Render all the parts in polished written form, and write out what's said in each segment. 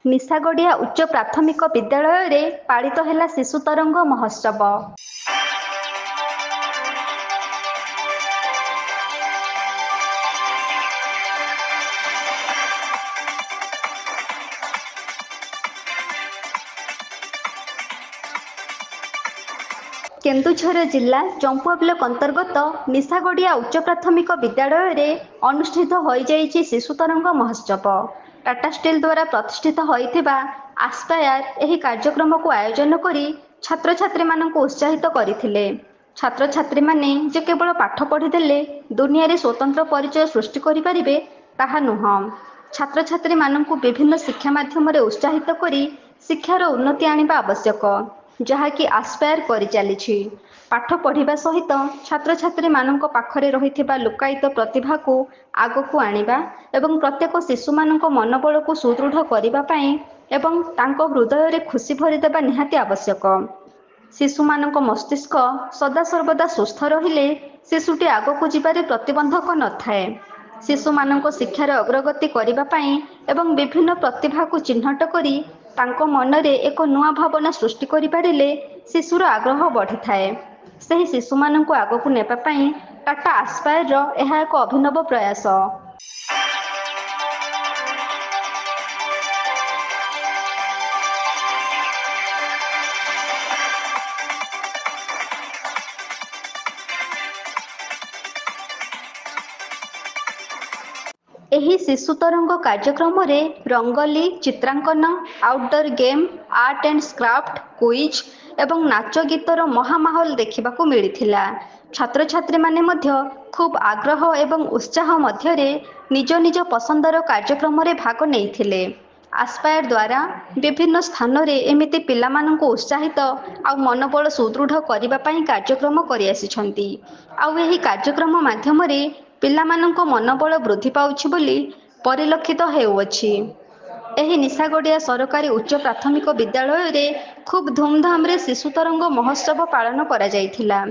निशागड़िया उच्च प्राथमिक विद्यालय रे पालित हेला शिशु तरंग महोत्सव। केन्दुझर जिला चंपुआ ब्लॉक अंतर्गत निशागड़िया उच्च प्राथमिक विद्यालय रे अनुष्ठित हो जाइछि शिशु तरंग महोत्सव। टाटा स्टील द्वारा प्रतिष्ठित होइथिबा आस्पायर एही कार्यक्रम को आयोजन करी छात्र छात्री मानक उत्साहित करथिले। छात्र छात्री माने जे केवल पाठ पढ़ीदेले दुनिया रे स्वतंत्र परिचय सृष्टि करि परिबे ताहा नुह। छात्र छात्री मानक विभिन्न शिक्षा माध्यम रे उत्साहित करी शिक्षार उन्नति आनिबा आवश्यक, जहाँकि आस्पायर करि चलिछि। पाठ पढ़िबा सहित छात्र छात्री मानक पाखरे रहिथिबा लुकायित प्रतिभा को आगकु आनिबा एवं प्रत्येक शिशु मानक मनोबल को सुदृढ़ करिबा पई एवं तांको हृदय रे खुशी भरि देबा निहाती आवश्यक। शिशु मानक मस्तिष्क सदा सर्वदा सुस्थ रहिले शिशुटी आगकु जिबारे प्रतिबंधक न थाए। शिशु मानक शिक्षार अग्रगति करिबा पई एवं विभिन्न प्रतिभा को चिन्हट करी तांको मनरे एक नुआ भावना सृष्टि करि पारिले शिशुर आग्रह बढ़ी थाए। सही शिशु मानक आगकु नेबा पई टाटा आस्पायर रो एहा एक अभिनव प्रयास। एही शिशु तरंग कार्यक्रम रे रंगोली, चित्रांकन, outdoor game, art and craft, quiz एवं नाच गीतर महामाहल देखिबाकू मिलिथिला। छात्र छात्री माने मध्य खूब आग्रह एवं उत्साह मध्य रे निज निज पसंदर कार्यक्रम रे भाग नेइथिले। आस्पायर द्वारा विभिन्न स्थान रे एमिति पिला माननको उत्साहित आ मनोबल सुदृढ़ करिबा पई कार्यक्रम करि आसिछंती। आ एही कार्यक्रम माध्यम रे पिला माननको मनोबल वृद्धि पाउछि बोली परिलक्षित हेउअछि। एही निशागड़िया सरकारी उच्च प्राथमिक विद्यालय रे खूब धूमधाम रे शिशु तरंग महोत्सव पालन करा जाइथिला।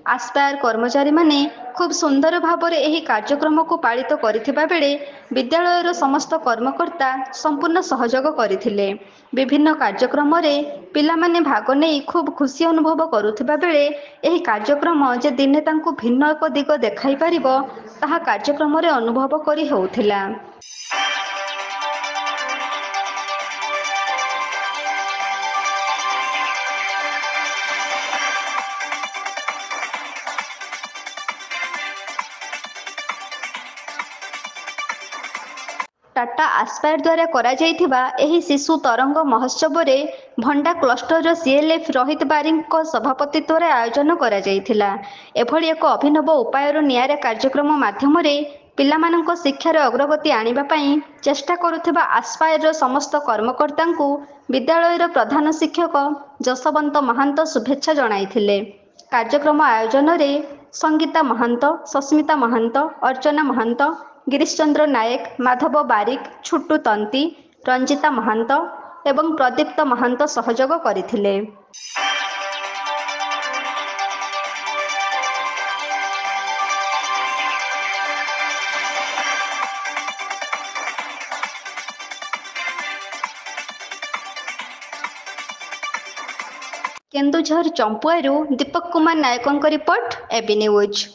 आस्पायर कर्मचारी माने खूब सुंदर भाव रे एही कार्यक्रम को पालित करिथिबा बेले विद्यालयर समस्त कर्मकर्ता संपूर्ण सहयोग करिथिले। विभिन्न कार्यक्रम रे पिला माने भाग नेई खूब खुशी अनुभव करुथिबा बेले एही कार्यक्रम जे दिने तांकु भिन्न एक दिग देखाई पारिबो ताहा कार्यक्रम रे अनुभव करी होउथिला। टाटा आस्पायर द्वारा करा जाइथिबा एही शिशु तरंग महोत्सव रे भंडा क्लस्टर सीएलएफ रोहित बारिक सभापतित्व रे आयोजन करा जाइथिला। एभली एक अभिनव उपायर नियारा कार्यक्रम माध्यम रे पिला मानक शिक्षार अग्रगति आनिबा पई चेष्टा करुथिबा आस्पायर समस्त कर्मकर्ता को विद्यालयर प्रधान शिक्षक जसवंत महांत शुभेच्छा जणाइथिले। कार्यक्रम आयोजन रे संगीता महांत, सस्मिता महांत, अर्चना महांत, गिरीश चंद्र नायक, माधव बारिक, छुट्टू तंती, रंजिता महांत एवं प्रदीप्त महांत सहयोग करथिले। केन्दुझर चंपुआरू दीपक कुमार नायकों रिपोर्ट, एबी न्यूज।